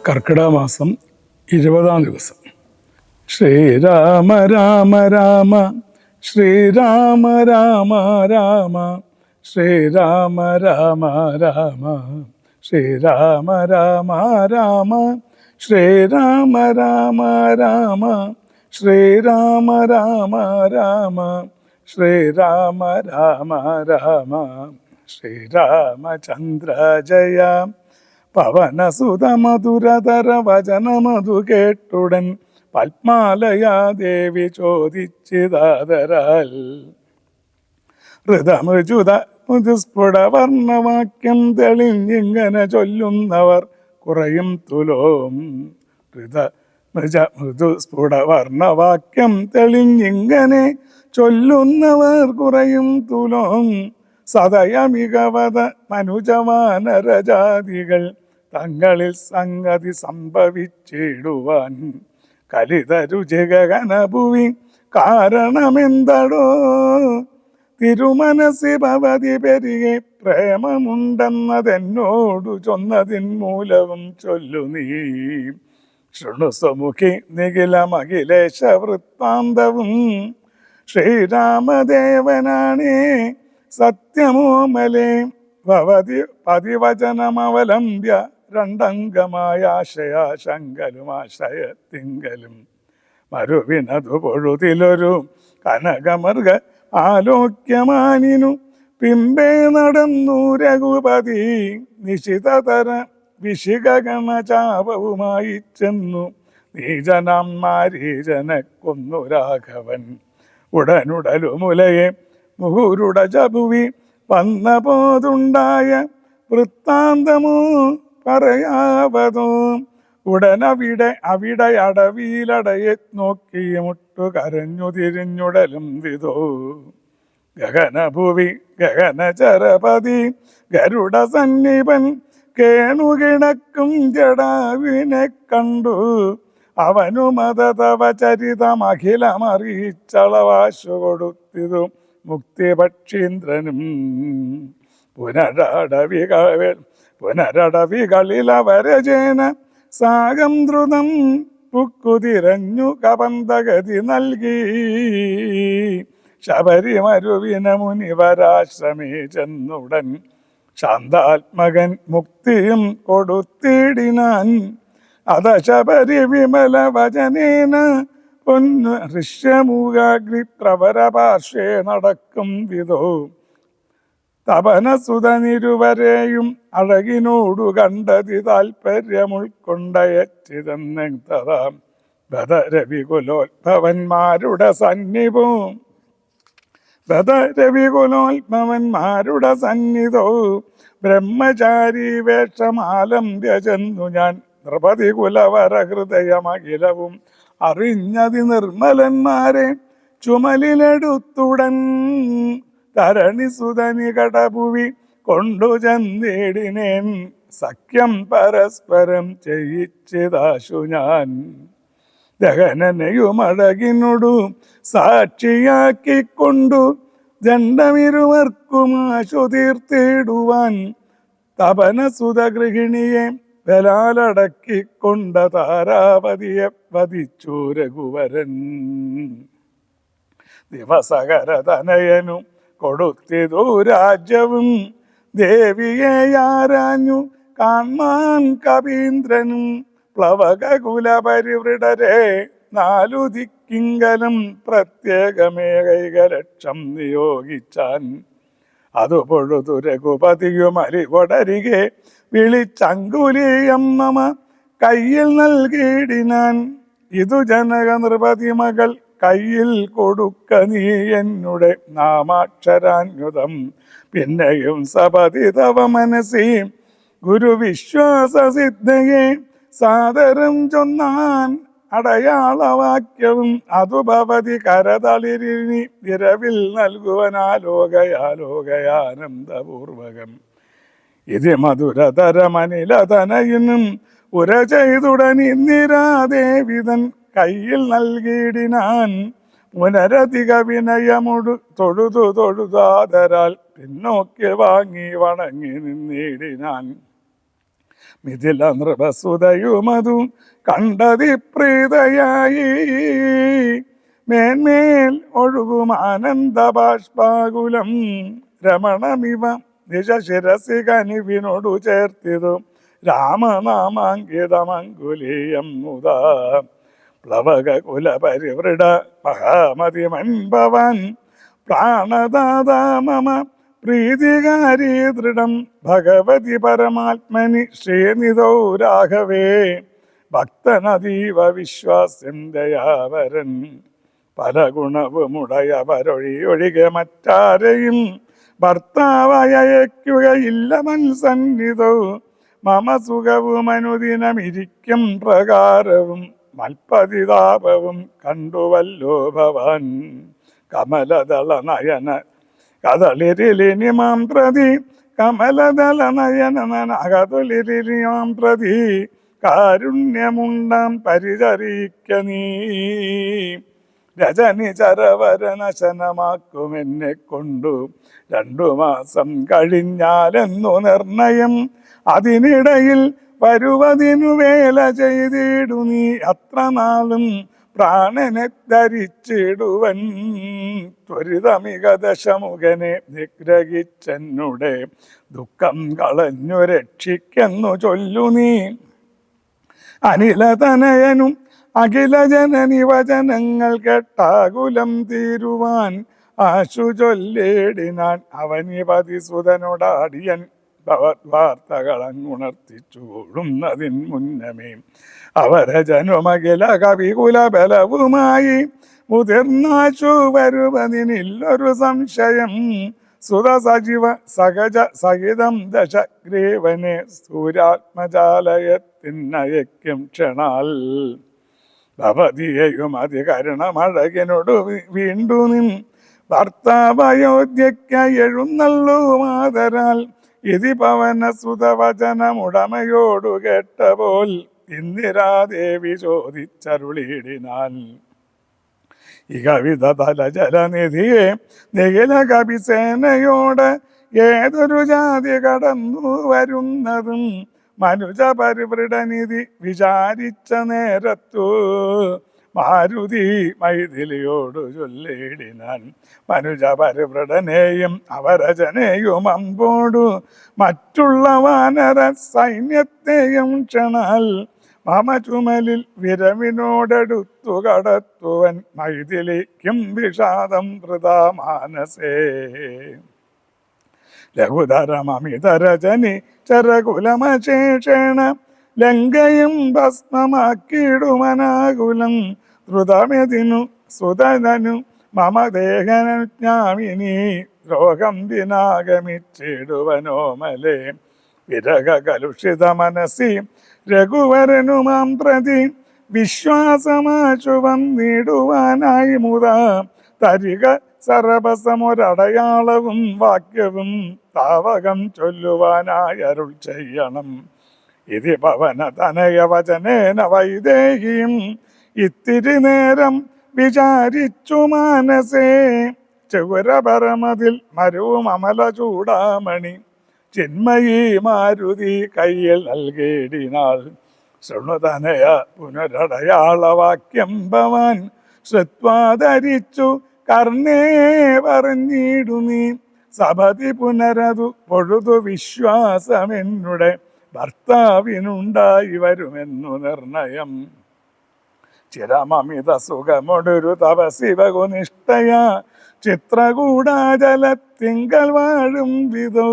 കർക്കിടക മാസം 20-ാം ദിവസം. ശ്രീരാമ രാമ രാമ ശ്രീരാമ രാമ രാമ ശ്രീരാമ രാമ രാമ ശ്രീരാമ രാമ രാമ ശ്രീരാമ രാമ രാമ ശ്രീരാമ രാമ രാമ ശ്രീരാമ രാമ രാമ ശ്രീരാമചന്ദ്ര ജയ. പവനസുത മധുരതര വചനമധു കേട്ടുടൻ പത്മാലയാ ദേവി ചോദിച്ചിതാദരാൽ ഹൃദമൃജുത മുതുസ്ഫുട വർണ്ണവാക്യം തെളിഞ്ഞിങ്ങനെ ചൊല്ലുന്നവർ കുറയും തുലോം. മൃദുസ്ഫുട വർണ്ണവാക്യം തെളിഞ്ഞിങ്ങനെ ചൊല്ലുന്നവർ കുറയും തുലോം. സദയമികവത മനുജവാനരജാതികൾ തങ്ങളിൽ സംഗതി സംഭവിച്ചിടുവാൻ കലിതരുചികനഭുവി കാരണമെന്തടോ. തിരുമനസി ഭവതി പെരികെ പ്രേമമുണ്ടെന്നതെന്നോടു ചൊന്നതിൻ മൂലവും ചൊല്ലു നീ. ശൃണുസുമുഖി നിഖിലമഖിലേശ വൃത്താന്തവും ശ്രീരാമദേവനാണേ സത്യമോമലേ. ഭവതി പതിവചനമവലംബ്യ രണ്ടംഗമായ ആശയാശങ്കലും ആശയത്തിങ്കലും മരുവിനതു പൊഴുതിലൊരു കനകമൃഗ ആലോക്യമാനിനു പിമ്പേ നടന്നു രഘുപതി. നിശിതതര വിശികഗണചാപവുമായി ചെന്നു നീജനാം മാരീജനെ കൊന്നു രാഘവൻ. ഉടനുടലുമുലയെ മുഹുരുടജഭുവി വന്ന പോതുണ്ടായ വൃത്താന്തമോ പറയാവതോ. ഉടനവിടെ അടവിയിലടയെ നോക്കി മുട്ടു കരഞ്ഞു തിരിഞ്ഞുടലും വിധോ. ഗഗനഭുവി ഗഗനചരപതി ഗരുഡ സന്നിപൻ കേണുകിടക്കും ജടാവിനെ കണ്ടു. അവനു മതതവ ചരിതമഖിലമറിയിച്ചളവാശു കൊടുത്തിതു മുക്തിപക്ഷീന്ദ്രനും. പുനരടവികളിലവരജേന സാഗം ദ്രുതം പുക്കുതിരഞ്ഞു കപന്തഗതി നൽകി. ശബരിമരുവിന മുനിവരാശ്രമേ ചെന്നുടൻ ശാന്താത്മകൻ മുക്തിയും കൊടുത്തിടിനാൻ. അത ശബരി വിമല വചനേന പൊന്നു ഋഷ്യമൂകാഗ്രി പ്രവരപാർശ്വേ നടക്കും വിധോ. തപനസുതനിരുവരെയും അഴകിനോടു കണ്ടതി താൽപര്യമുൾക്കൊണ്ടയച്ചിതെന്നതാം ബദരവികുലോത്ഭവന്മാരുടെ സന്നിധവും ബ്രഹ്മചാരി വേഷമാലംബ്യ ചെന്നു ഞാൻ. നൃപതി കുലവര ഹൃദയമഖിലവും അറിഞ്ഞതി നിർമ്മലന്മാരെ ചുമലിലെടുത്തുടൻ തരണി സുതനി കടഭുവി കൊണ്ടു ചെന്നിടിനേൻ. സഖ്യം പരസ്പരം ചെയ്യിച്ചിതാശു ഞാൻ. ദഹനനെയുമഴകിനോടു സാക്ഷിയാക്കിക്കൊണ്ടു ദണ്ഡമിരുവർക്കും ആശു തീർത്തിടുവാൻ. തപനസുത ഗൃഹിണിയെ ബലാലടക്കിക്കൊണ്ട താരാപതിയെ വധിച്ചു രഘുവരൻ. ദിവസകരതനയനു കൊടുത്തിതു രാജ്യവും ദേവിയെ ആരാഞ്ഞു കാൺമാൻ കവീന്ദ്രനും. പ്ലവകുലപരിവൃഢരെ 4 ദിക്കിങ്കലും പ്രത്യേകമേകൈകലക്ഷം നിയോഗിച്ചാൻ. അതു പൊഴുതു രഘുപതിയുമരികൊടരികെ വിളിച്ചങ്കുലീയം മമ കയ്യിൽ നൽകിയിടിനാൻ. ഇതു ജനക നൃപതി മകൾ കയ്യിൽ കൊടുക്ക നീ എന്നുടെ നാമാക്ഷരാന്യുതം. പിന്നെയും സപതി തവ മനസി ഗുരുവിശ്വാസസിദ്ധയെ സാദരം ചൊന്നാൻ അടയാളവാക്യവും. അതു ഭവതി കരതളിരിനി വിരവിൽ നൽകുവനാലോകയാലോകയാനന്ദപൂർവകം. ഇത് മധുരതരമനിലതനയിനും ഉര ചെയ്തുടനിന്നിരാദേവിതൻ കയ്യിൽ നൽകിയിടിനാൻ. പുനരധിക വിനയമുടു തൊഴുതാതരാൽ പിന്നോക്കി വാങ്ങി വണങ്ങി നിന്നിടിനാൻ. മിഥില നൃപസുതയുമതു കണ്ടതി പ്രീതയായി മേന്മേൽ ഒഴുകും ആനന്ദ ബാഷ്പാകുലം രമണമിവ നിജശിരസി കനിവിനോടു ചേർത്തിതു രാമനാമാങ്കിതമങ്കുലീയം മുതാ പ്ലവക കുല പരിവൃഢ മഹാമതിമൻഭവൻ പ്രാണദാതാ മമ പ്രീതികാരി ദൃഢം ഭഗവതി പരമാത്മനി ശ്രീനിധൗ രാഘവേ ഭക്തനതീവ വിശ്വാസ്യം ദയാവരൻ പല ഗുണവുമുടയവരൊഴിയൊഴികെ മറ്റാരെയും ഭർത്താവയക്കുകയില്ല മത്സന്നിധൗ മമ സുഖവും അനുദിനമിരിക്കും പ്രകാരവും മൽപതിതാപവും കണ്ടുവല്ലോ ഭവാൻ കമലദള നയന കദളിരിലിനിമാം പ്രതി കമലദള നയന കദളിരിലിമാം പ്രതി കാരുണ്യമുണ്ടാം പരിചരിക്ക നീ രജനി ചരവരനശനമാക്കും എന്നെ കൊണ്ടു 2 മാസം കഴിഞ്ഞാലെന്നു നിർണയം അതിനിടയിൽ വരുവതിനു വേല ചെയ്തിടു നീ അത്ര നാളും പ്രാണനെ ധരിച്ചിടുവൻ ത്വരിതമിക ദശമുഖനെ നിഗ്രഹിച്ചെന്നുടെ ദുഃഖം കളഞ്ഞു രക്ഷിക്കെന്നു ചൊല്ലു നീ അനിലതനയനും അഖില ജനനി വചനങ്ങൾ കേട്ടാകുലം തീരുവാൻ ആശു ചൊല്ലേടിനാൻ അവനിപതിസുതനോടാടിയൻ ഭവദ്വാർത്തകളങ്ങുണർത്തിച്ചുകൊള്ളുന്നതിൻ മുന്നമേ അവരജനുമഖില കവികുല ബലവുമായി മുതിർന്നാശു വരുവതിനില്ലൊരു സംശയം സുത സജീവ സഹജ സഹിതം ദശഗ്രീവനെ സൂര്യാത്മജാലയത്തിനയക്കും ക്ഷണാൽ ഭവതിയെയും അതികരണമഴകിനോട് വീണ്ടു നിൻ ഭർത്താവ് അയോധ്യയ്ക്കായി എഴുന്നള്ളൂ മാതരാൽ ഇതി പവന സുതവചനമുടമയോടു കേട്ടപോൽ ഇന്ദിരാദേവി ചോദിച്ചരുളിയിടിനാൻ ഈ കവിത തലജലനിധിയെ നിഖില കവിസേനയോട് ഏതൊരു ജാതി കടന്നു വരുന്നതും മനുജ പരിവൃഢനിധി വിചാരിച്ച നേരത്തു മാരുതി മൈഥിലിയോടു ചൊല്ലിടിനാൻ മനുജ പരിവൃഢനെയും അവരജനെയും അമ്പോടു മറ്റുള്ള വാനര സൈന്യത്തെയും ക്ഷണാൽ മമ ചുമലിൽ വിരവിനോടെടുത്തു കടത്തുവൻ മൈഥിലിക്കും വിഷാദം വൃഥാ മാനസേ ലഘുധരമമിതരജനി ചരകുലമശേഷേണ ലങ്കയും ഭസ്മമാക്കിയിടുമനാകുലം ദ്രുതമെതിനു സുതനു മമ ദേഹനജ്ഞാമിനി ദ്രോഹം വിനാഗമിച്ചിടുവനോമലേ വിരഹ കലുഷിത മനസ്സി രഘുവരനുമാം പ്രതി വിശ്വാസമാശു വന്നിടുവാനായി മുതാ തരിക സർവസമൊരടയാളവും വാക്യവും താവകം ചൊല്ലുവാനായി അരുൾ ചെയ്യണം ഇതി പവന തനയ വചനേന വൈദേഹിയും ഇത്തിരി നേരം വിചാരിച്ചു മാനസേ ചുരപരമതിൽ മരുവും അമല ചൂടാമണി ചിന്മയീ മാരുതി കയ്യിൽ നൽകിയിടിനാൾ ശൃണുതനയ പുനരടയാളവാക്യം ഭവാൻ ശ്രുത്വാധരിച്ചു കർണേ പറഞ്ഞിടു നീ സപതി പുനരതു പൊഴുതു വിശ്വാസമെന്നുടെ ഭർത്താവിനുണ്ടായി വരുമെന്നു നിർണയം ചിരമമിത സുഖമൊടൊരു തപശിവകുനിഷ്ഠയ ചിത്രകൂടാജലത്തിങ്കൽ വാഴും വിധു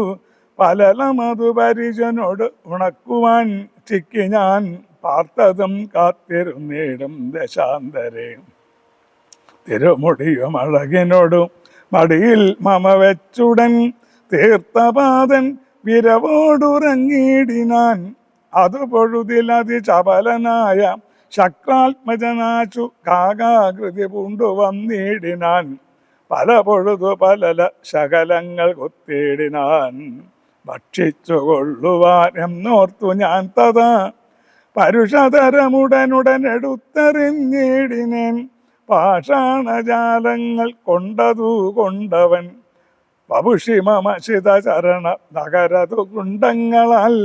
പലലമതു പരിജനോട് ഉണക്കുവാൻ ചിക്കി ഞാൻ പാർത്തതും കാത്തിരുന്നേടും ദശാന്തരേ തിരുമുടിയും അഴകിനോടും മടിയിൽ മമ വെച്ചുടൻ തീർത്ഥപാദൻ വിരവോടുറങ്ങിയിടിനാൻ അതു പൊഴുതിലതി ചപലനായ ശക്രാത്മജനാശു കാകാകൃതി പൂണ്ടു വന്നിടിനാൻ പല പൊഴുതു പലല ശകലങ്ങൾ കുത്തിയിടിനാൻ ഭക്ഷിച്ചു കൊള്ളുവാൻ എന്നോർത്തു ഞാൻ തഥാ പരുഷതരമുടനുടനെടുത്തെറിഞ്ഞിടിനേൻ പാഷാണജാലങ്ങൾ കൊണ്ടതു കൊണ്ടവൻ വപുഷി മമ ശിതചരണ നഗരതു കുണ്ടങ്ങളാൽ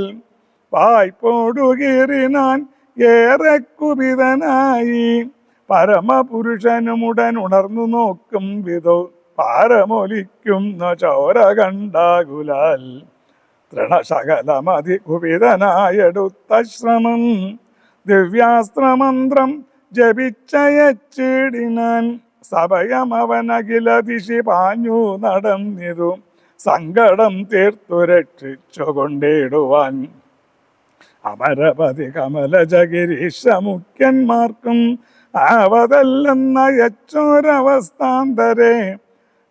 വായ്പോടു കീറിനാൻ ഏറെ കുപിതനായി. പരമപുരുഷനുമുടൻ ഉണർന്നു നോക്കും വിധോ പാരമൊലിക്കുന്ന ചോര കണ്ടാകുലാൽ തൃണശകലമതി കുപിതനായെടുത്ത ശ്രമം ദിവ്യാസ്ത്രമന്ത്രം ജപിച്ചയച്ചിടിനാൻ. സഭയമവനകില ദിശി പാഞ്ഞു നടന്നിതു സങ്കടം തീർത്തു രക്ഷിച്ചുകൊണ്ടിടുവാൻ. അമരപതി കമലജഗിരീശ മുഖ്യന്മാർക്കും ആവതല്ലെന്നയച്ചോരവസ്ഥാന്തരെ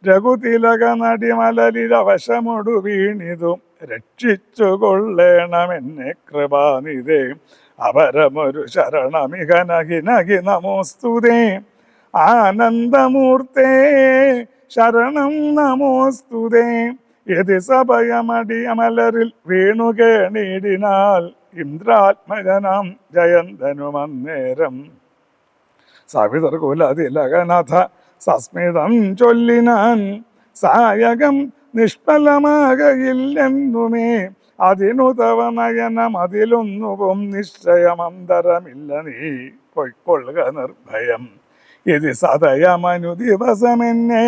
രഘുതിലക നടിമലലിലവശമൊടു വീണിതു രക്ഷിച്ചു കൊള്ളേണമെന്നെ കൃപാനിധേ. അപരമൊരു ശരണമിഹനഹിനഹി നമോസ്തുതേ. ആനന്ദമൂർത്തേ ശരണം നമോസ്തുതേ. യതി സഭയമടിയമലരിൽ വീണു കേണിടിനാൽ ഇന്ദ്രാത്മജനാം ജയന്തനുമന്നേരം സവിതർകുലതിലകനഥ സസ്മിതം ചൊല്ലിനാൻ. സായകം നിഷ്ഫലമാകയില്ലെന്നുമേ അതിനു തവ നയനം അതിലൊന്നുവും നിശ്ചയമന്തരമില്ല നീ പൊയ്ക്കൊള്ളുക നിർഭയം. ഇത് സദയമനു ദിവസമെന്നെ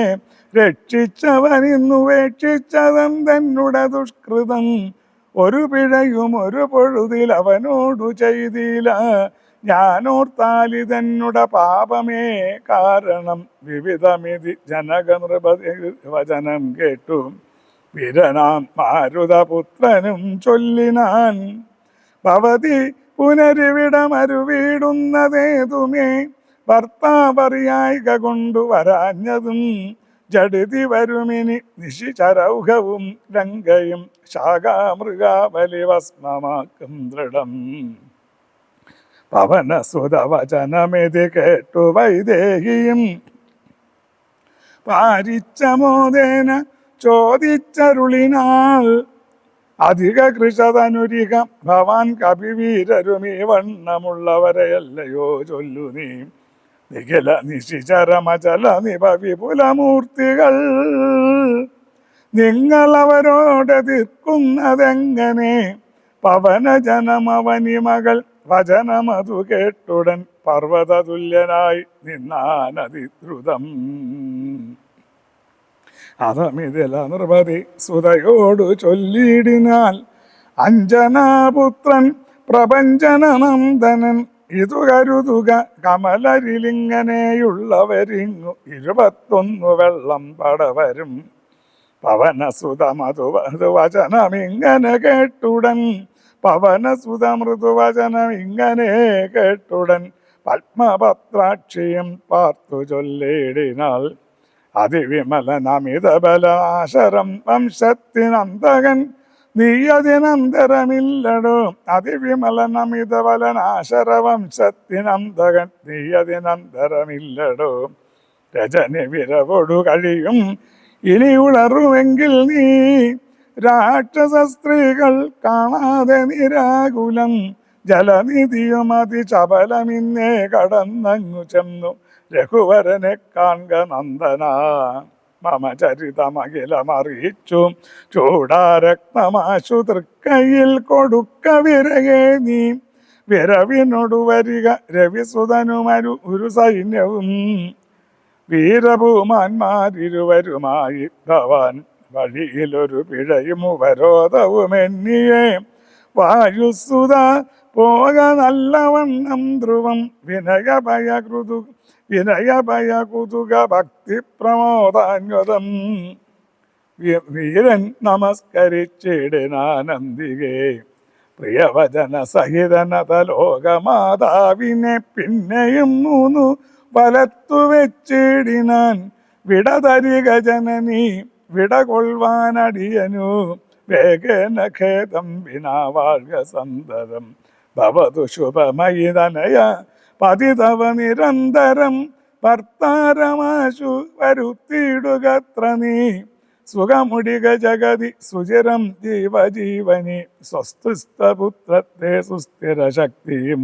രക്ഷിച്ചവനിന്നുപേക്ഷിച്ചതെന്നുടെ ദുഷ്കൃതം. ഒരു പിഴയും ഒരു പൊഴുതിൽ അവനോടു ചെയ്തില്ല. ഞാനോർത്താലിതെന്നുടെ പാപമേ കാരണം. വിവിധമിതി ജനകനൃപതി വചനം കേട്ടു വീരനാം മാരുതപുത്രനും ചൊല്ലിനാൻ. ഭവതി പുനരിവിടമരുവീടുന്നതേതുമേ ഭർത്താവറിയായിക കൊണ്ടുവരാഞ്ഞതും. ജഡിതി വരുമിനി നിശിചരൗഹവും ലങ്കയും ശാഖാമൃഗാബലി ഭസ്മമാക്കും ദൃഢം. പവനസുതവചനമിതി കേട്ടു വൈദേഹിയും പാരിച്ചമോദേന ചോദിച്ചരുളിനാൾ. അധിക കൃഷതനുരിക ഭവാൻ കപിവീരരുമീ വണ്ണമുള്ളവരെയല്ലയോ ചൊല്ലു നീ. നിഖില നിശിചരമചല നിപ വിപുലമൂർത്തികൾ നിങ്ങളവരോടെതിർക്കുന്നതെങ്ങനെ. പവനജനമവനി മകൾ വചനമതു കേട്ടുടൻ പർവ്വതതുല്യനായി നിന്നാനതിദ്രുതം. അതമിതില നിർവതി സുതയോടു ചൊല്ലിയിടിനാൽ. അഞ്ജനാപുത്രൻ പ്രപഞ്ചനനന്ദനൻ ഇതു കരുതുക കമലരിലിങ്ങനെയുള്ളവരിങ്ങു 21 വെള്ളം പടവരും. പവനസുത മൃദുവചനമിങ്ങനെ കേട്ടുടൻ പവനസുത മൃദുവചനമിങ്ങനെ കേട്ടുടൻ പത്മപത്രാക്ഷിയും പാർത്തു ചൊല്ലിടിനാൾ. അതിവിമലനമിതബലാശരം വംശത്തിനന്തകൻ നീയതിനന്തരമില്ലടോ. അതിവിമലനമിതബലനാശര വംശത്തിനന്തകൻ നീയതിനന്തരമില്ലടോ. രജനി വിരവൊടു കഴിയും ഇനി ഉളറുമെങ്കിൽ നീ. രാക്ഷസ സ്ത്രീകൾ കാണാതെ നിരാകുലം ജലനിധിയും അതിചപലമിന്നേ കടന്നങ്ങു ചെന്നു രഘുവരനെ കാൺക നന്ദന. മമ ചരിതമഖിലമറിയിച്ചു ചൂടാരക്തമാശു തൃക്കയിൽ കൊടുക്ക വിരകേ നീ. വിരവിനൊടു വരിക രവിസുതനുമരു ഒരു സൈന്യവും വീരഭൂമാന്മാരിരുവരുമായി ഭവാൻ. വഴിയിലൊരു പിഴയും ഉപരോധവുമെന്നിയെ വായുസുത പോക നല്ലവണ്ണം ധ്രുവം. വിനയഭയകുതുക ഭക്തി പ്രമോദാന്വതം. വീരൻ നമസ്കരിച്ചിടിനാനന്ദികേ പ്രിയവചന സഹിതനതലോകമാതാവിനെ. പിന്നെയും 3 വലത്തു വെച്ചിടിനാൻ. വിടതരിക ജനനി വിടകൊള്ളുവാനടിയനു വേഗേന ഖേദം വിനാ വാഴ്ക സന്തതം. ഭവതു ശുഭമയി തനയ പതിതവ നിരന്തരം ഭർത്താരമാശു വരുത്തിയിടുകത്ര നീ. സുഖമുടിക ജഗതി സുചിരം ജീവജീവനി സ്വസ്തുസ്തപുത്രത്തെ സുസ്ഥിര ശക്തിയും.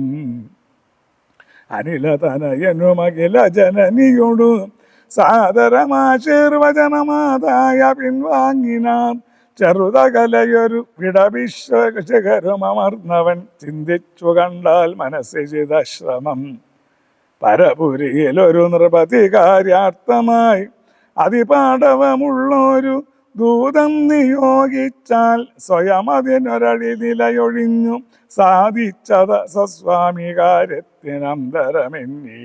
അനിലതനയനുമഖില ജനനിയോടു സാദരമാശീർവചനമാതായ പിൻവാങ്ങിനാൻ. ചെറുതകലയൊരു വിടവിശ്വശിഖരമർന്നവൻ ചിന്തിച്ചു കണ്ടാൽ മനസ്സിചിതശ്രമം പരപുരിയിലൊരു നൃപതി കാര്യാർത്ഥമായി അതിപാടവമുള്ളൊരു ദൂതം നിയോഗിച്ചാൽ സ്വയം അതിനൊരടി നിലയൊഴിഞ്ഞു സാധിച്ചത സ്വസ്വാമി കാര്യത്തിനന്തരമെന്നീ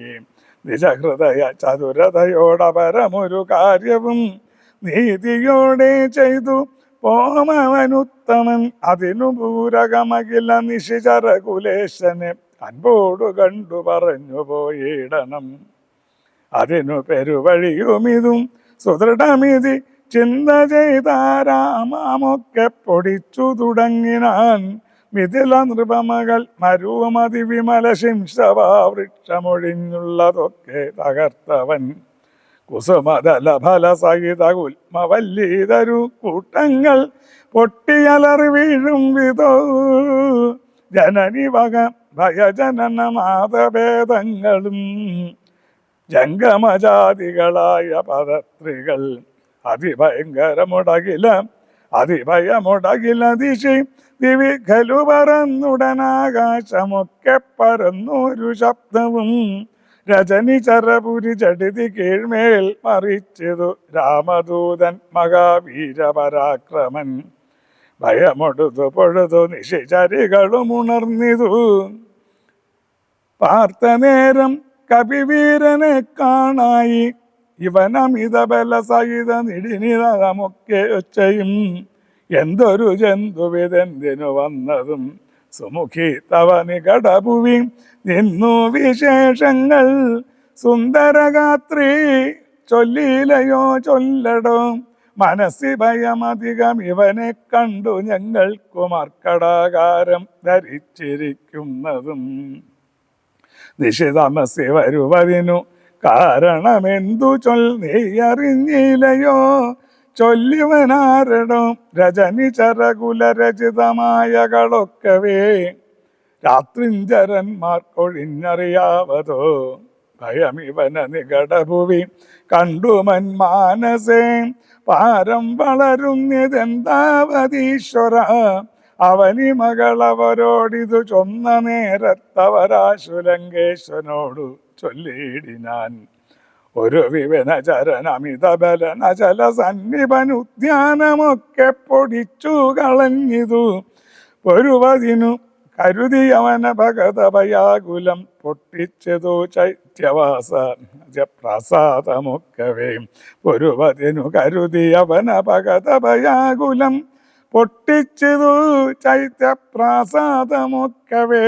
നിജഹൃദയ ചതുരതയോടപരമൊരു കാര്യവും നീതിയോടെ ചെയ്തു പോമവനുത്തമൻ അതിനു പൂരകമകില നിശിചരകുലേശനെ അൻപോടു കണ്ടു പറഞ്ഞു പോയിടണം അതിനു പെരുവഴിയുമിതും സുദൃഢമിതി ചിന്ത ചെയ്താരാമൊക്കെ പൊടിച്ചു തുടങ്ങിനാൻ മിഥില നൃപമകൾ മരുമതി വിമല ശിംശവാ വൃക്ഷമൊഴിഞ്ഞുള്ളതൊക്കെ തകർത്തവൻ കുസുമതല ഫല സഹിത ഉൽമവല്ലീതരു കൂട്ടങ്ങൾ പൊട്ടിയലറി വീഴും വിധോ ജനനി വക ഭയജനന മാതഭേദങ്ങളും ജംഗമജാതികളായ പദത്രികൾ അതിഭയമൊടകില ദിശി ദിവി ഖലു പറന്നുടനാകാശമൊക്കെ പരന്നൊരു ശബ്ദവും രജനി ചരപുരി ചടിതി കീഴ്മേൽ മറിച്ചതു രാമദൂതൻ മഹാവീരപരാക്രമൻ ഭയമൊടുതു പൊഴുതു നിശിചരികളും ഉണർന്നിതു പാർത്ത നേരം കപിവീരനെ കാണായി ഇവനമിത ബല സഹിത നിടിനിതമൊക്കെ ഒച്ചയും എന്തൊരു ജന്തുവിതെന്തിനു വന്നതും സുമുഖി തവ നികടഭുവി നിന്നു വിശേഷങ്ങൾ സുന്ദരഗാത്രി ചൊല്ലിയിലയോ ചൊല്ലടോ മനസ്സി ഭയമധികം ഇവനെ കണ്ടു ഞങ്ങൾക്കു മർക്കടാകാരം ധരിച്ചിരിക്കുന്നതും നിശിതമസി വരുവതിനു കാരണമെന്തു നീയറിഞ്ഞില്ലയോ ചൊല്ലിവനാരടോ രജനി ചരകുലരചിതമായകളൊക്കവേ രാത്രിഞ്ചരന്മാർക്കൊഴിഞ്ഞറിയാവതോ ഭയമിവന നികടഭുവി കണ്ടു മന്മാനസേ പാരം വളരുന്നതെന്താവതീശ്വര അവനി മകളവരോടിതു ചൊന്ന നേരത്തവരാശുലങ്കേശ്വനോടു ചൊല്ലിയിടിനാൻ ഒരു വിവനചരനമിതബലനചല സന്നിപനുദ്യാനമൊക്കെ പൊടിച്ചു കളഞ്ഞിതു പൊരുവതിനു കരുതിയവന ഭഗതഭയാകുലം പൊട്ടിച്ചതു ചൈത്യവാസ പ്രസാദമൊക്കവേ പൊരുവതിനു കരുതിയവന ഭഗതഭയാകുലം പൊട്ടിച്ചതു ചൈത്യപ്രാസാദമൊക്കവേ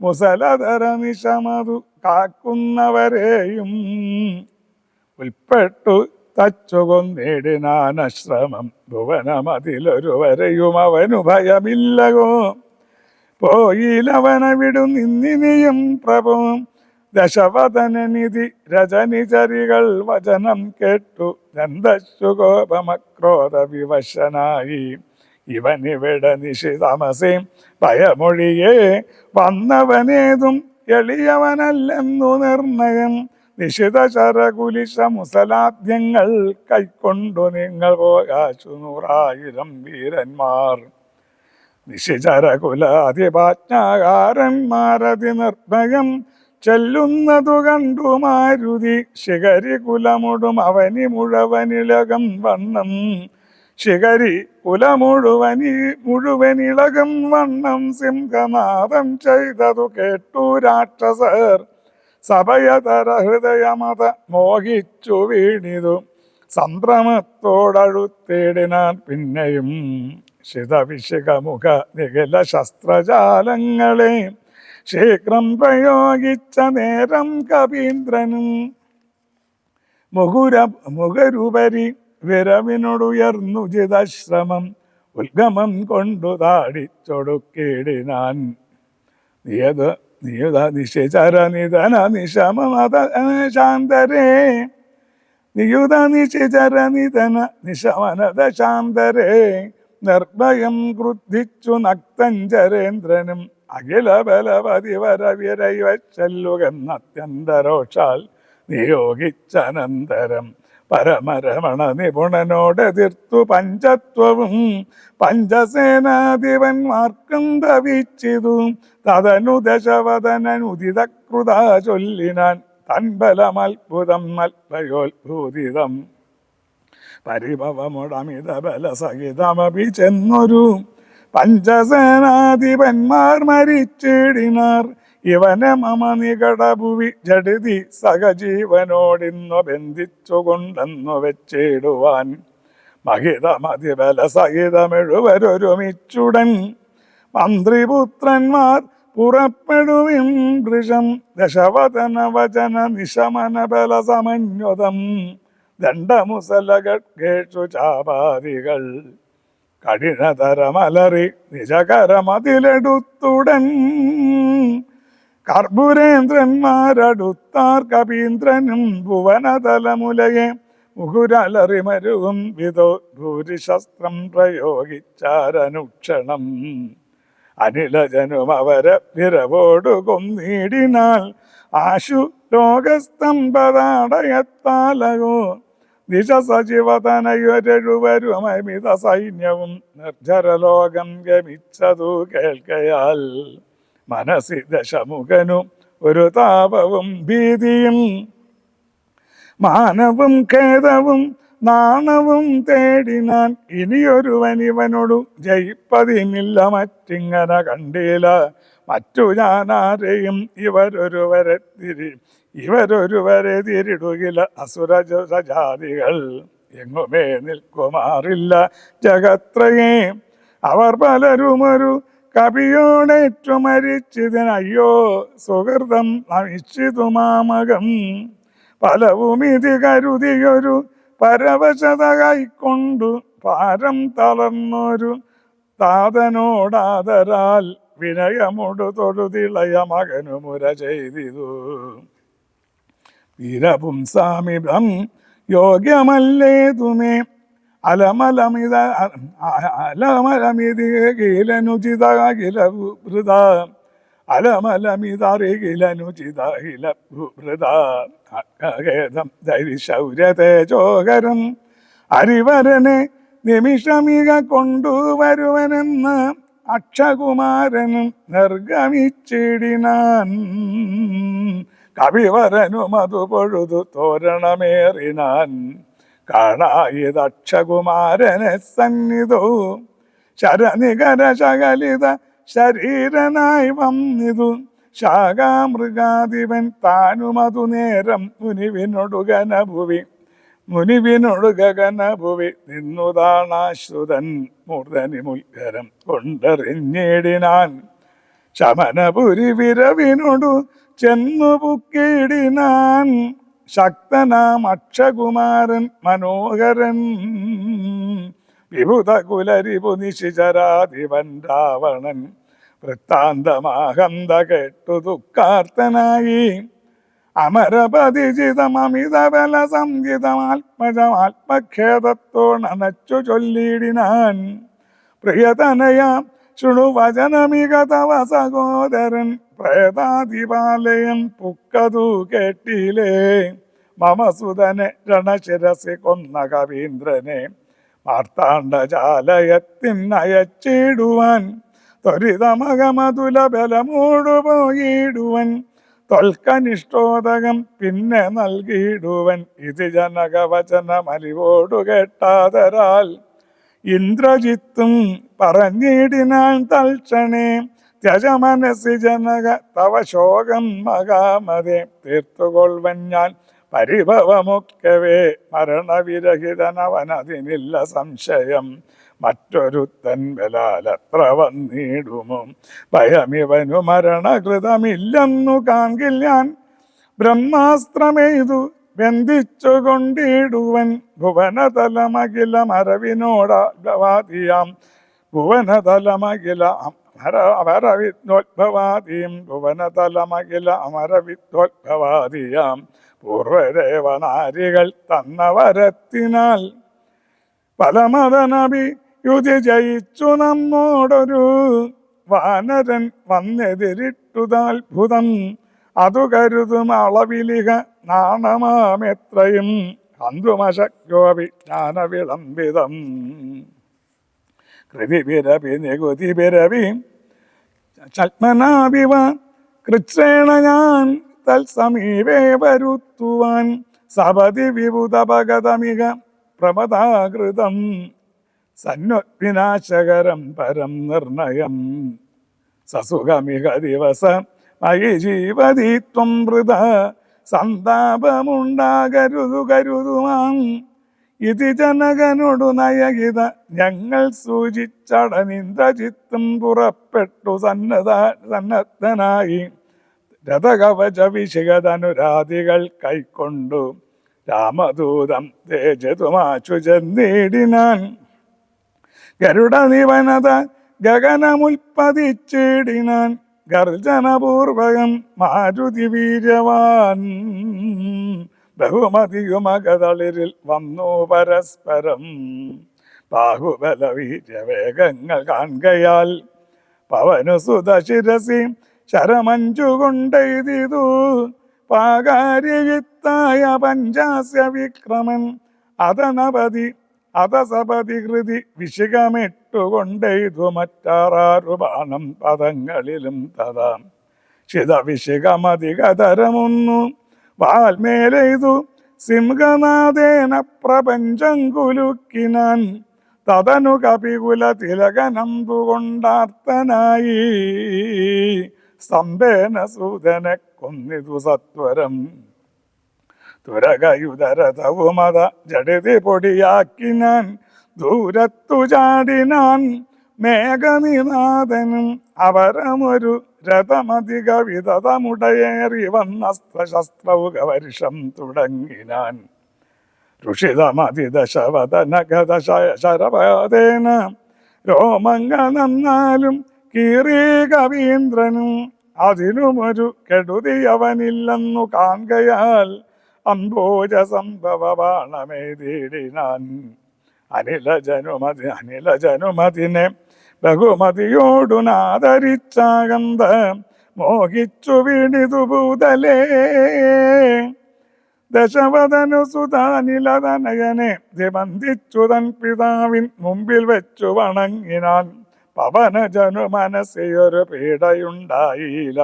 മുസലധര നിശമതു കാക്കുന്നവരെയും ഉൾപ്പെട്ടു തച്ചുകൊന്നിടിനാനശ്രമം ഭുവനമതിലൊരുവരെയും അവനു ഭയമില്ലകോ പോയിലവന വിടു നിന്നിനിയും പ്രഭു ദശവദനനിധി രജനിചരികൾ വചനം കേട്ടു നന്ദശുകോപമക്രോധ വിവശനായി ഇവനിവിടെ നിശിതമസേ ഭയമൊഴിയേ വന്നവനേതും എളിയവനല്ലെന്നു നിർണയം നിശിത ശരകുലിശ മുസലാദ്യങ്ങൾ കൈക്കൊണ്ടു നിങ്ങൾ പോകാശു 100,000 വീരന്മാർ നിശിചരകുലാധിപാജ്ഞാകാരന്മാരതി നിർഭയം ചെല്ലുന്നതു കണ്ടു മാരുതി ശിഖരി കുലമുടും അവനി മുഴുവനിളകം വണ്ണം ശിഖരി മുഴുവനിളകം വണ്ണം സിംഹനാദം ചെയ്തതു കേട്ടു രാക്ഷസർ സഭയതര ഹൃദയമത മോഹിച്ചു വീണിതു സംഭ്രമത്തോടഴുത്തേടിനാൻ പിന്നെയും ശിതവിശിഖമുഖ നിഖില ശസ്ത്രജാലങ്ങളെ ശീഘ്രം പ്രയോഗിച്ച നേരം കവീന്ദ്രനും മുഖരുപരി വിരവിനോടുയർന്നു ജിതശ്രമം ഉദ്ഗമം കൊണ്ടു താടിച്ചൊടുക്കിടിനാൻ നിയുത നിശിചര നിധന നിശമത ശാന്തരേ നിയുത നിശിചര നിധന നിശമനത ശാന്തരേ നിർഭയം ക്രുദ്ധിച്ചു നക്തഞ്ചരേന്ദ്രനും അഖില ബലപതി വരവിരൈവച്ചല്ലുകെന്നത്യന്തരോഷാൽ നിയോഗിച്ചനന്തരം പരമരമണ നിപുണനോടെതിർത്തു പഞ്ചത്വവും പഞ്ചസേനാധിപന്മാർക്കും ധവിച്ചിതു. തതനു ദശവദനുദിതകൃത ചൊല്ലിനാൻ തൻബലമത്ഭുതം അല്പയോത്ഭൂതിതം. പരിഭവമുടമിത ബലസഹിതമപി ചെന്നൊരു പഞ്ചസേനാധിപന്മാർ മരിച്ചിടിനാർ. ഇവനെ മമ നികടഭുവി ജഡിതി സഹജീവനോടിന്നു ബന്ധിച്ചുകൊണ്ടെന്നു വെച്ചിടുവാൻ. മഹിതമതിബലസഹിതമെഴുവരൊരുമിച്ചുടൻ മന്ത്രിപുത്രന്മാർ പുറപ്പെടുവിൻ വൃഷം. ദശവദന വചന നിശമന ബലസമന്യുതം ദണ്ഡമുസലഗേഷു ചാപാദികൾ. കഠിനതരമലറി നിജകരമതിലെടുത്തുടൻ കർപ്പുരേന്ദ്രന്മാരടുത്താർ. കപീന്ദ്രനും ഭുവനതലമുലയെ മുഹുരലറിമരുവും വിധോ ഭൂരിശസ്ത്രം പ്രയോഗിച്ചാരനുക്ഷണം. അനിലജനും അവരെ വിരവോടു കൊന്നിടിനാൽ ആശു ലോകസ്തംഭതാടയത്താലകോ. ദിശ സജീവതനയൊരെഴുവരുമമിത സൈന്യവും നിർജ്ജരലോകം ഗമിച്ചതു കേൾക്കയാൽ. മനസ്സി ദശമുഖനു ഒരു താപവും ഭീതിയും മാനവും ഖേദവും നാണവും തേടിനാൻ. ഇനിയൊരുവൻ ഇവനോടു ജയിപ്പതിനില്ല മറ്റിങ്ങനെ കണ്ടില്ല. മറ്റു ഞാനാരെയും ഇവരൊരുവരെ തിരിടുകില അസുരജാതികൾ. എങ്ങുമേ നിൽക്കുമാറില്ല ജഗത്രയേ. അവർ പലരുമൊരു കവിയോടേറ്റു മരിച്ചിതിനയ്യോ സുഹൃതം നമിച്ചിതു മാമകം. പലവുമിതി കരുതിയൊരു പരവശത കൈക്കൊണ്ടു പാരം തളർന്നൊരു താതനോടാദരാൽ വിനയമൊടു തൊഴുതിളയ മകനു മുര ചെയ്തിതു. വീരപുംസാമിതം യോഗ്യമല്ലേതുമേ അലമലമിതകിലനുചിതകിലഭൃത. അലമലമിതറികിലനുചിതകിലഭൃത. ഖേദം ധൈര്യശൗര്യതേജോകരം അരിവരനെ നിമിഷമിക കൊണ്ടുവരുവനെന്ന് അക്ഷകുമാരനും നിർഗമിച്ചിടിനാൻ. കവിവരനും അതു പൊഴുതു തോരണമേറിനാൻ. കാണായിതക്ഷകുമാരനെ സന്നിധോ ശരനികര ശകലിത ശരീരനായി വന്നിതു. ശാഖാമൃഗാധിപൻ താനുമതു നേരം മുനിവിനൊടുകനഭുവി നിന്നുതാണാശ്രുതൻ മൂർധനി മുൽക്കരം കൊണ്ടെറിഞ്ഞിടിനാൻ. ശമനപുരി വിരവിനോടു ചെന്നു പുക്കിടിനാൻ. ശക്തനാം അക്ഷകുമാരൻ മനോഹരൻ വിഭുതകുലരിപു നിശിചരാധിപൻ രാവണൻ. വൃത്താന്തമാഹന്ത കേട്ടു ദുഃഖാർത്തനായി. അമരപതിജിതമമിത ബല സംഗീതമാത്മജമാത്മഖേദത്തോണച്ചു ചൊല്ലിടിനാൻ. പ്രിയതനയ ശൃണുവചനമിക തവ സഹോദരൻ പ്രേതാധിപാലയം പുക്കതു കേട്ടിലേ. മമസുതനെ രണശിരസി കൊന്ന കവീന്ദ്രനെ മാർത്താണ്ഡജാലയത്തിനയച്ചിടുവാൻ. ത്വരിതമകമതുല ബലമോടു പോയിടുവൻ. തൊൽക്കനിഷ്ടോദകം പിന്നെ നൽകിയിടുവൻ. ഇത് ജനകവചനമലിവോടു കേട്ടാതരാൽ. ഇന്ദ്രജിത്തും പറഞ്ഞിടിനാൻ തൽക്ഷണേ. ത്യജമനസി ജനക തവ ശോകം മകാമതേ. തീർത്തുകൊള്ളുവൻ ഞാൻ പരിഭവമൊക്കവേ. മരണവിരഹിതനവനതിനില്ല സംശയം. മറ്റൊരുത്തൻ ബലാലത്ര വന്നിടുമോ. ഭയമിവനു മരണകൃതമില്ലെന്നു കാങ്കിൽ ഞാൻ ബ്രഹ്മാസ്ത്രമെയ്തു ബന്ധിച്ചുകൊണ്ടിടുവൻ. ഭുവനതലമഖില മരവിനോടാവാദിയാം. ഭുവനതലമഖില അമരവിദ്വോദ്ഭവാദിയും. ഭുവനതലമഖില അമരവിദ്വോദ്ഭവാദിയാം. പൂർവദേവനാരികൾ തന്ന വരത്തിനാൽ പലമതനഭി യുധി ജയിച്ചു നമ്മോടൊരു വാനരൻ വന്നെതിരിട്ടുതാത്ഭുതം. അതു കരുതും അളവിലിക നാണമാമെത്രയും ഹന്തുമശക്യോപി ജ്ഞാനവിളംബിതം കൃതിഭിരപി നികുതിഭിരപി ചൽമനാഭിവ കൃച്ഛേണ ഞാൻ തൽസമീപേ വരുത്തുവാൻ സപതി വിബുധപഗതമിക പ്രമദാകൃതം സന്വിനാശകരം പരം നിർണയം സസുഖമിക ദിവസ മയി ജീവതി ത്വം വൃത സന്താപമുണ്ടാകരുതു കരുതുവാൻ ഇതി ജനകനോടു നയകിത ഞങ്ങൾ സൂചിച്ചടനിന്ദ്രജിത്തും പുറപ്പെട്ടു സന്നദ്ധനായി രഥകവച വിശികതനുരാതികൾ കൈക്കൊണ്ടു രാമദൂതം തേജതുമാച്ചു ചെന്നിടിനാൻ ഗരുഡ നിവനത ഗഗനമുൽപ്പതിച്ചിടിനാൻ ഗർജനപൂർവകം മാരുതി വീര്യവാൻ ബഹുമതിയുമകതളിരിൽ വന്നു പരസ്പരം ബാഹുബല വീര്യവേഗങ്ങൾ കാൺകയാൽ പവനു സുതശിരസി ശരമഞ്ചു കൊണ്ടെയ്തിതു പാകാര്യയുക്തായ പഞ്ചാസ്യ വിക്രമൻ അതനപതി അതസപതി കൃതി വിശികമിട്ടുകൊണ്ടെയ്തു മറ്റാറാറു ബാണം പദങ്ങളിലും തഥാ ശിതവിശികമധികതരമൊന്നു വാൽമേലെയ്തു സിംഹനാഥേന പ്രപഞ്ചം കുലുക്കിനാൻ തതനു കപികുല തിലകനമ്പു കൊണ്ടാർത്തനായി സ്തംഭേന സൂതനെ കൊന്നിതു സത്വരം തുരകയുധരഥവുമത ജഡിതി പൊടിയാക്കിനാൻ ദൂരത്തു ചാടിനാൻ മേഘനിനാഥനും അവരമൊരു രഥമധിക വിധതമുടയേറി വന്നസ്ത്രശസ്ത്രൗകവർഷം തുടങ്ങിനാൻ ഋഷിതമതിദശവദനഗതശരപദേന രോമങ്ങൾ നന്നാലും കീറി കവീന്ദ്രനും അതിനുമൊരു കെടുതിയവനില്ലെന്നു കാൺകയാൽ അംബോജ സംഭവ ബാണമെയ്തിടിനാൻ അനിലജനുമതിനെ ബഹുമതിയോടു നാദരിച്ചാകന്ത മോഹിച്ചു വീണിതു ഭൂതലേ ദശവദനു സുതാനിലതനയനെ ദിബന്ധിച്ചു തൻ പിതാവിൻ മുമ്പിൽ വെച്ചു വണങ്ങിനാൻ പവനജനു മനസ്സിയൊരു പീഡയുണ്ടായില്ല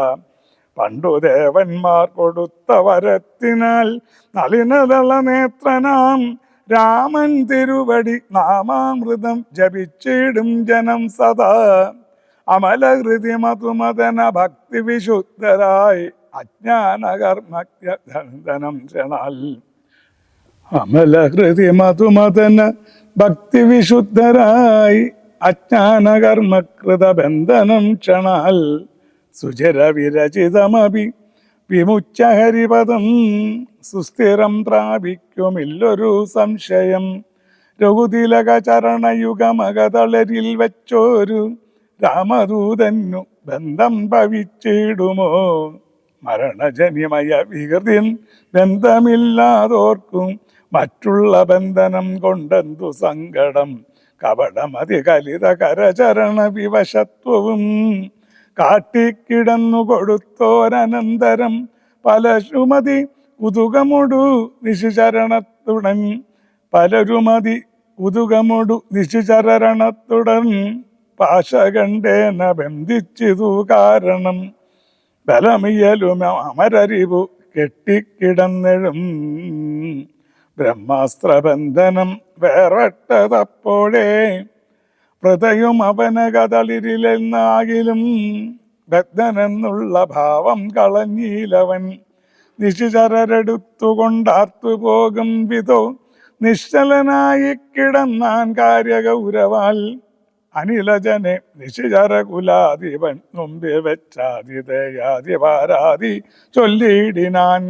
പണ്ടു ദേവന്മാർ കൊടുത്ത വരത്തിനാൽ നളിനദള നേത്രനാം രാമൻ തിരുവടി നാമാമൃതം ജപിച്ചിടും ജനം സദാ അമലഹൃതി മധുമദന ഭക്തി വിശുദ്ധരായി അജ്ഞാനകർമ്മനം ചെന്നാൽ അമലഹൃതി മധുമദന ഭക്തി വിശുദ്ധരായി അജ്ഞാനകർമ്മകൃത ബന്ധനം ക്ഷണാൽ സുചിരവിരചിതമപി വിമുച്ച ഹരിപദം സുസ്ഥിരം പ്രാപിക്കുമില്ലൊരു സംശയം രഘുതിലക ചരണയുഗമകതളരിൽ വെച്ചോരു രാമദൂതന്നു ബന്ധം ഭവിച്ചിടുമോ മരണജനിമയ വികൃതിൻ ബന്ധമില്ലാതോർക്കും മറ്റുള്ള ബന്ധനം കൊണ്ടെന്തു സങ്കടം കപടമതി കലിത കരചരണ വിവശത്വവും കാട്ടിക്കിടന്നു കൊടുത്തോരനന്തരം പലരുമതി ഉതുകമൊടു നിശിചരണത്തുടൻ പലരുമതി ഉതുകമൊടു നിശിചരണത്തുടൻ പാശകണ്ഠേന ബന്ധിച്ചിതു കാരണം ബലമിയലും അമരരിവു കെട്ടിക്കിടന്നെഴും ബ്രഹ്മാസ്ത്രബന്ധനം വേറെട്ടതപ്പോഴേ ഹൃദയം അവനകതളിരിലെന്നാകിലും ബദ്ധനെന്നുള്ള ഭാവം കളഞ്ഞീലവൻ നിശിചരരെടുത്തുകൊണ്ടാർത്തു പോകും വിധോ നിശ്ചലനായി കിടന്നാൻ കാര്യഗൗരവാൽ അനിലജനെ നിശിചരകുലാധിപൻ മുമ്പിൽ വെച്ചാതിഥേയാതിപാരാതി ചൊല്ലിയിടിനാൻ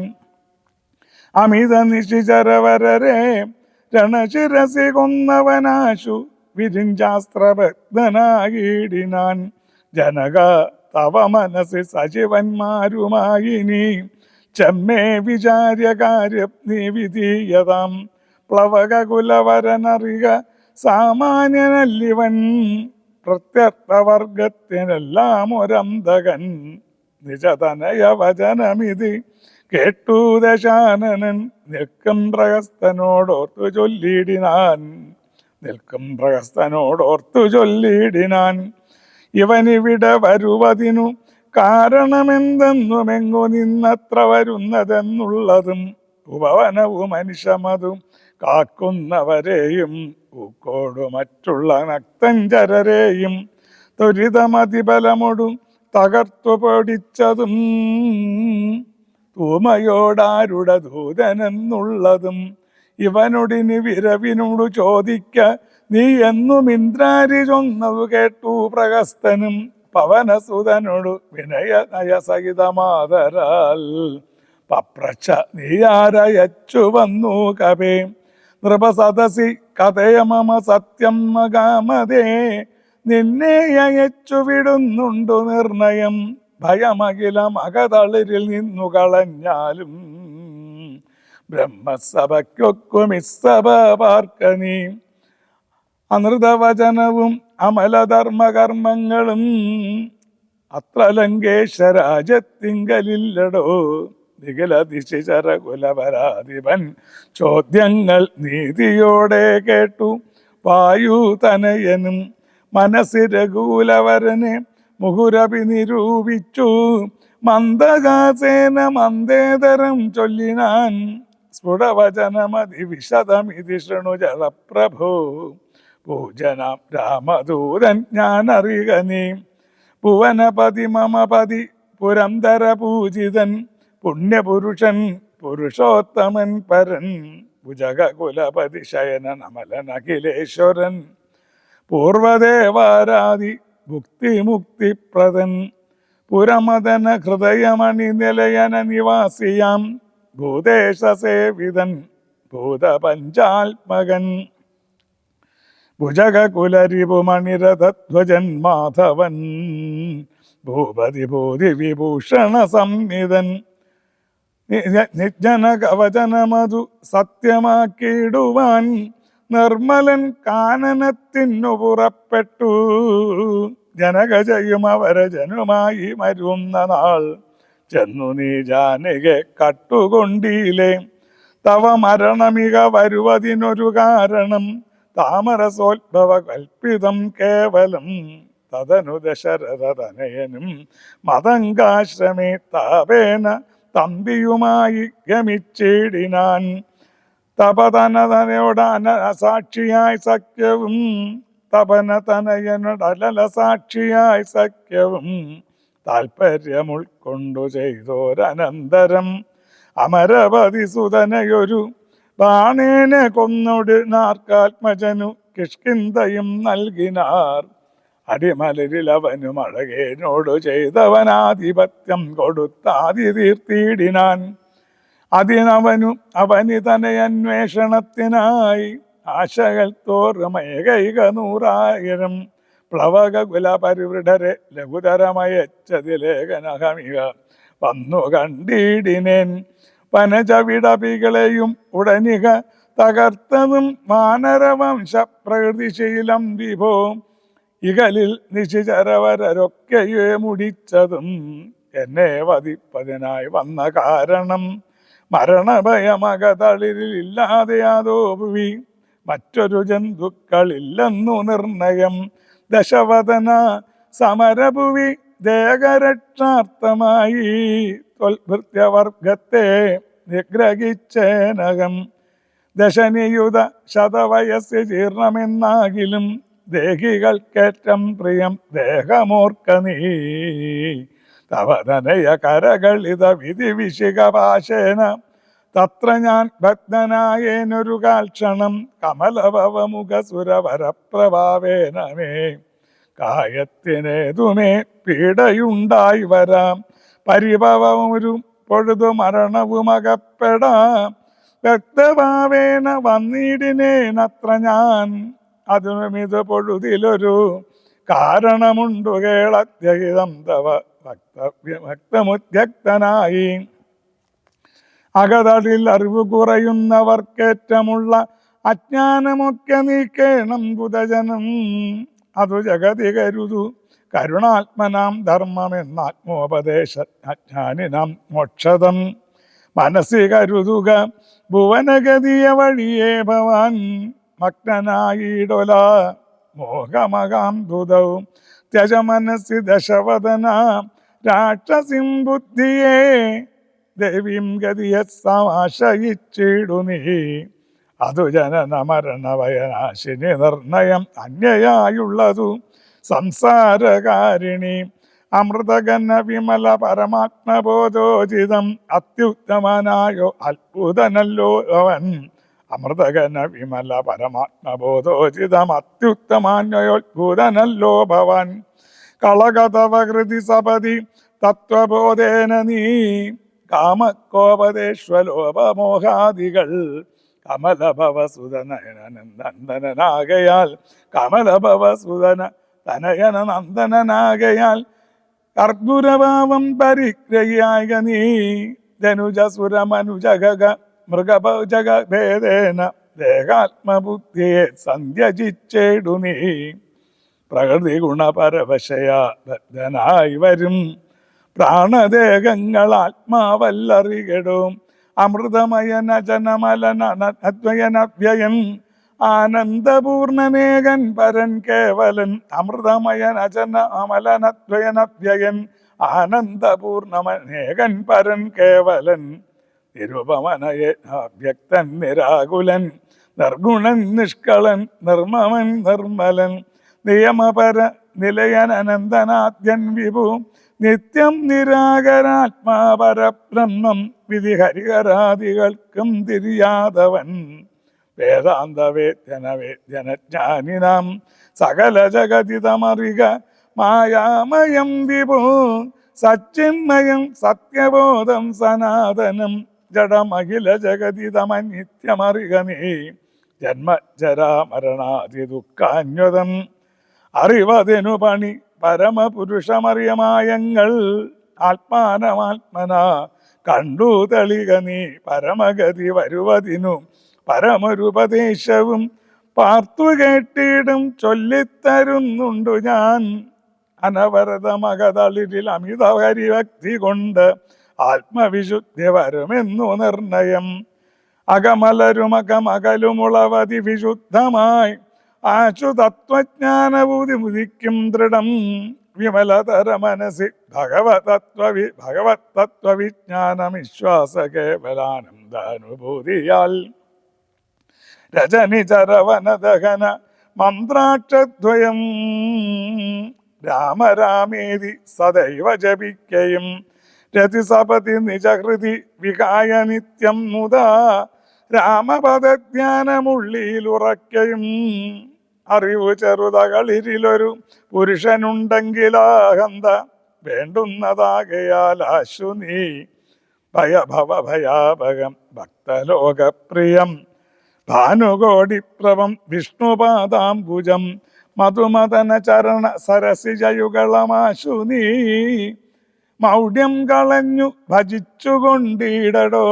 അമിത നിശിചരവരരെ രണശിരസി കൊന്നവനാശു വിരിഞ്ചാസ്ത്രബദ്ധനായിടിനാൻ ജനക തവ മനസ്സി സജീവന്മാരുമായി നീ ചെമ്മേ വിചാര്യകാര്യം നീ വിധീയതാം പ്ലവകുലവരനറിക സാമാന്യനല്ലിവൻ പ്രത്യർത്ഥവർഗത്തിനെല്ലാം ഒരന്തകൻ നിജതനയ വചനമിതി കേട്ടു ദശാനനൻ നിൽക്കും പ്രഹസ്തനോടോർത്തു ചൊല്ലിടിനാൻ. നിൽക്കും പ്രഹസ്തനോടോർത്തു ചൊല്ലിടിനാൻ. ഇവനിവിടെ വരുവതിനു കാരണമെന്തെന്നുമെങ്ങു നിന്നത്ര വരുന്നതെന്നുള്ളതും ഉപവനവും മനുഷ്യമതും കാക്കുന്നവരെയും ൂക്കോടു മറ്റുള്ള നക്തഞ്ചരരെയും ത്വരിതമതിബലമൊടും തകർത്തു പൊടിച്ചതും തൂമയോടാരുടെ ദൂതനെന്നുള്ളതും ഇവനൊടിനി വിരവിനോടു ചോദിക്ക നീ എന്നും ഇന്ദ്രാരി ചൊന്നതു കേട്ടു പ്രഹസ്തനും പവനസുതനോടു വിനയനയസഹിതമാതരാൽ പപ്രച്ഛ നീയാരയച്ചു വന്നു കവേ നൃപസദസി കഥയ മമ സത്യം മകാമതേ നിന്നെ അയച്ചു വിടുന്നുണ്ടു നിർണയം ഭയമഖില മകതളിരിൽ നിന്നു കളഞ്ഞാലും ബ്രഹ്മസഭയ്ക്കൊക്കുമിസ്സഭ പാർക്ക നീ അനൃതവചനവും അമലധർമ്മകർമ്മങ്ങളും അത്ര ലങ്കേശരാജത്തിങ്കലില്ലടോ നിഖിലതിശിചര കുലപരാധിപൻ ചോദ്യങ്ങൾ നീതിയോടെ കേട്ടു വായുതനയനും മനസ്സി രഘുലവരനെ മുഹുരഭി നിരൂപിച്ചു മന്ദഹാസേന മന്ദേതരം ചൊല്ലിനാൻ സ്ഫുടവചനമതി വിശദമിതി ശൃണു ജലപ്രഭോ പൂജനം രാമദൂതൻ ഞാനറിക നീ ഭുവനപതി മമപതി പുരന്തര പൂജിതൻ പുണ്യപുരുഷൻ പുരുഷോത്തമൻ പരൻ ഭുജകുലപതി ശയനൻ അമലനഖിലേശ്വരൻ പൂർവദേവാരാധി ഭുക്തിമുക്തിപ്രദൻ പുരമദന ഹൃദയമണി നിലയന നിവാസിയാം ഭൂദേശസേവിതൻ ഭൂതപഞ്ചാത്മകൻ ഭുജകുലരിപുമണിരഥധ്വജൻ മാധവൻ ഭൂപതി ഭൂതി വിഭൂഷണ സംഹിതൻ നിജ്ജന കവചനമതു സത്യമാക്കിയിടുവാൻ നിർമ്മലൻ കാനനത്തിനു പുറപ്പെട്ടു ജനകജയും അവരജനുമായി മരുന്ന നാൾ ചെന്നു നീ ജാനകെ കട്ടുകൊണ്ടീലേ തവ മരണമിക വരുവതിനൊരു കാരണം താമരസോത്ഭവ കൽപ്പിതം കേവലം തദനു ദശരഥതനയനും മതങ്കാശ്രമേ താപേന തമ്പിയുമായി ഗമിച്ചിടിനാൻ തപതനതനയോടന സാക്ഷിയായി സഖ്യവും തപനതനയനോടലല സാക്ഷിയായി സഖ്യവും താൽപര്യം ഉൾക്കൊണ്ടു ചെയ്തോരനന്തരം അമരപതി സുതനയൊരു ബാണേനെ കൊന്നൊടിനാർക്കാത്മജനു കിഷ്കിന്തയും നൽകിനാർ അടിമലരിൽ അവനും അഴകേനോടു ചെയ്തവനാധിപത്യം കൊടുത്താതി തീർത്തിയിടിനാൻ അതിനവനു അവനിതനയന്വേഷണത്തിനായി ആശകൾ തോറുമേകൈക 100,000 പ്ലവക കുലപരിവൃഢരെ ലഘുതരമയച്ചതിലേഖനഹമിക വന്നു കണ്ടിടിനേൻ വനജവിടപികളെയും ഉടനിക തകർത്തതും വാനരവംശ പ്രകൃതിശീലം വിഭോ ഇകലിൽ നിശിചരവരൊക്കെയെ മുടിച്ചതും എന്നെ വധിപ്പതിനായി വന്ന കാരണം മരണഭയമകതളിരില്ലാതെയാതോ ഭുവി മറ്റൊരു ജന്തുക്കളില്ലെന്നു നിർണയം ദശവദന സമരഭുവി ദേഹരക്ഷാർത്ഥമായി ത്വൽഭൃത്യവർഗത്തെ നിഗ്രഹിച്ചേനകം ദശനിയുത ശതവയസ് ജീർണമെന്നാകിലും ദേഹികൾക്കേറ്റം പ്രിയം ദേഹമോർക്ക നീ തവതനയ കരകളിത വിധി വിശികപാശേന തത്ര ഞാൻ ഭഗ്നനായേനൊരു കാൽക്ഷണം കമലഭവമുഖസുരവരപ്രഭാവേനമേ കായത്തിനേതുമേ പീഡയുണ്ടായി വരാം പരിഭവമൊരു പൊഴുതു മരണവുമകപ്പെടാം വ്യക്തഭാവേന വന്നിടിനേനത്ര ഞാൻ അതിനുമിത് പൊഴുതിലൊരു കാരണമുണ്ടു കേളത്യഹിതം തവ ഭക്തമുദ്യക്തനായി അകതളിൽ അറിവ് കുറയുന്നവർക്കേറ്റമുള്ള അജ്ഞാനമൊക്കെ നീക്കേണം കുതജനം അതു ജഗതി കരുതു കരുണാത്മനാം ധർമ്മമെന്നാത്മോപദേശ അജ്ഞാനിനാം മോക്ഷതം മനസ്സി കരുതുക ഭുവനഗതിയ വഴിയേ ഭവാൻ മഗ്നനായിടൊല മോഹമകാം ദുതവും ത്യജ മനസ്സി ദശവദന രാക്ഷസിം ബുദ്ധിയെ ദേവീം ഗതിയെ സമാശയിച്ചിടു നീ അതു ജനന മരണഭയനാശിനി നിർണയം അന്യയായുള്ളതു സംസാരകാരിണി അമൃതഗന വിമല പരമാത്മബോധോചിതം അത്യുത്തമനായോ അത്ഭുതനല്ലോ അവൻ അമൃതഗന വിമല പരമാത്മബോധോചിതം അത്യുത്തമാന്യോത്ഭുതനല്ലോ ഭവൻ കളകതവ കൃതി സപതി തത്വബോധേന നീ കാമക്കോപദേശ്വലോപമോഹാദികൾ കമലഭവസുതനയനന്ദനാകയാൽ കമലഭവസുതന തനയന നന്ദനാകയാൽ കർപ്പുരഭാവം പരിഗ്രഹിയായ നീ ധനുജസുരമനുജഗ മൃഗഭേദേന ദേഹാത്മബുദ്ധിയെ സന്ധ്യജിച്ചേടു നീ പ്രകൃതി ഗുണപരവശയാ ബദ്ധനായി വരും പ്രാണദേഹങ്ങൾ ആത്മാവല്ലറികെടും അമൃതമയന ജനമലനദ്വയനവ്യയൻ ആനന്ദപൂർണനേകൻ പരൻ കേവലൻ അമൃതമയൻ അജന അമലനദ്വയനവ്യയൻ ആനന്ദപൂർണമനേകൻ പരൻ കേവലൻ നിരുപമനയെ അവ്യക്തൻ നിരാകുലൻ നിർഗുണൻ നിഷ്കളൻ നിർമ്മമൻ നിർമ്മലൻ നിയമപര നിലയൻ അനന്തനാദ്യൻ വിഭു നിത്യം നിരാകരാത്മാപരബ്രഹ്മം വിധി ഹരിഹരാദികൾക്കും തിരിയാതവൻ വേദാന്തവേദ്യനവേദ്യനജ്ഞാനിനാം സകല ജഗതിതമറിക മായാമയം വിഭു സച്ചിന്മയം സത്യബോധം സനാതനം ജഡമഖില ജഗതിതമനിത്യമറിക നീ ജന്മജരാമരണാദി ദുഃഖാന്വതം അറിവതിനു പണി പരമപുരുഷമറിയമായങ്ങൾ ആത്മാനമാത്മന കണ്ടു തെളിക നീ പരമഗതി വരുവതിനു പരമൊരുപദേശവും പാർത്തു കേട്ടിടും ചൊല്ലിത്തരുന്നുണ്ടു ഞാൻ അനവരതമകതളിരിൽ അമിത ഹരിഭക്തി കൊണ്ട് ആത്മവിശുദ്ധി വരുമെന്നു നിർണയം അകമലരുമകമകലുമുളവതി വിശുദ്ധമായി ആശു തത്വജ്ഞാനഭൂതി മുദിക്കും ദൃഢം വിമലതര മനസ്സി ഭഗവത് തത്വവിജ്ഞാനം വിശ്വാസ കേവലാനന്ദാനുഭൂതിയാൽ രജനി ചരവനദഹന മന്ത്രാക്ഷദ്വയം രാമരാമേതി സദൈവ ജപിക്കയും രതിസപതി നിജഹൃതി വികായ നിത്യം മുതാ രാമപദധ്യാനമുള്ളിയിലുറക്കയും അറിവു ചെറുതകളിരിലൊരു പുരുഷനുണ്ടെങ്കിലാഹന്ത വേണ്ടുന്നതാകയാൽ ആശു നീ ഭയഭവഭയാഭകം ഭക്തലോകപ്രിയം ഭാനുകോടിപ്രഭം വിഷ്ണുപാദാംബുജം മധുമദന ചരണ സരസിജയുകളമാശു നീ മൗഢ്യം കളഞ്ഞു ഭജിച്ചുകൊണ്ടിടടോ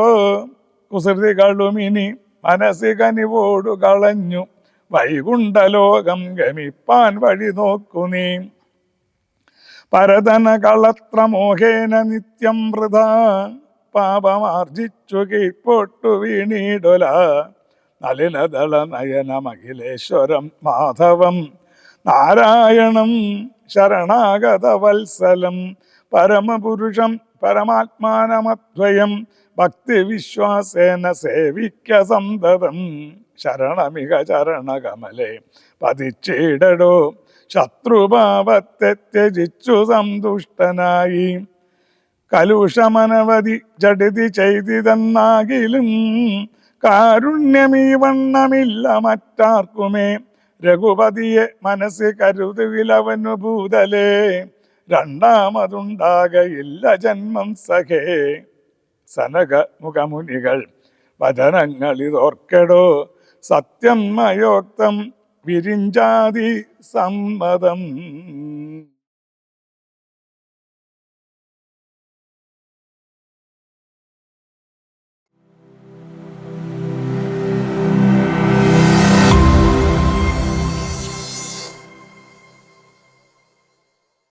കുസൃതികളുമിനി മനസ്സി കനിവോടു കളഞ്ഞു വൈകുണ്ഠലോകം ഗമിപ്പാൻ വഴി നോക്കു നീ പരതന കളത്രമോഹേന നിത്യം വൃഥ പാപമാർജിച്ചു കീഴ്പോട്ടു വീണീടൊല നളിനദള നയനമഖിലേശ്വരം മാധവം നാരായണം ശരണാഗത വത്സലം പരമപുരുഷം പരമാത്മാനമദ്വയം ഭക്തിവിശ്വാസേന സേവിക്ക സന്തതം ശരണമിക ചരണകമലേ പതിച്ചിടടോ ശത്രുഭാവത്തെ ത്യജിച്ചു സന്തുഷ്ടനായി കലുഷമനവധി ജഡിതി ചെയ്തിതെന്നാകിലും കാരുണ്യമീ വണ്ണമില്ല മറ്റാർക്കുമേ രഘുപതിയെ മനസ്സ് കരുതുകിലവനു ഭൂതലേ രണ്ടാമതുണ്ടാകയില്ല ജന്മം സഖേ സനക മുഖമുനികൾ വചനങ്ങളിതോർക്കെടോ സത്യം മയോക്തം വിരിഞ്ചാതി സമ്മതം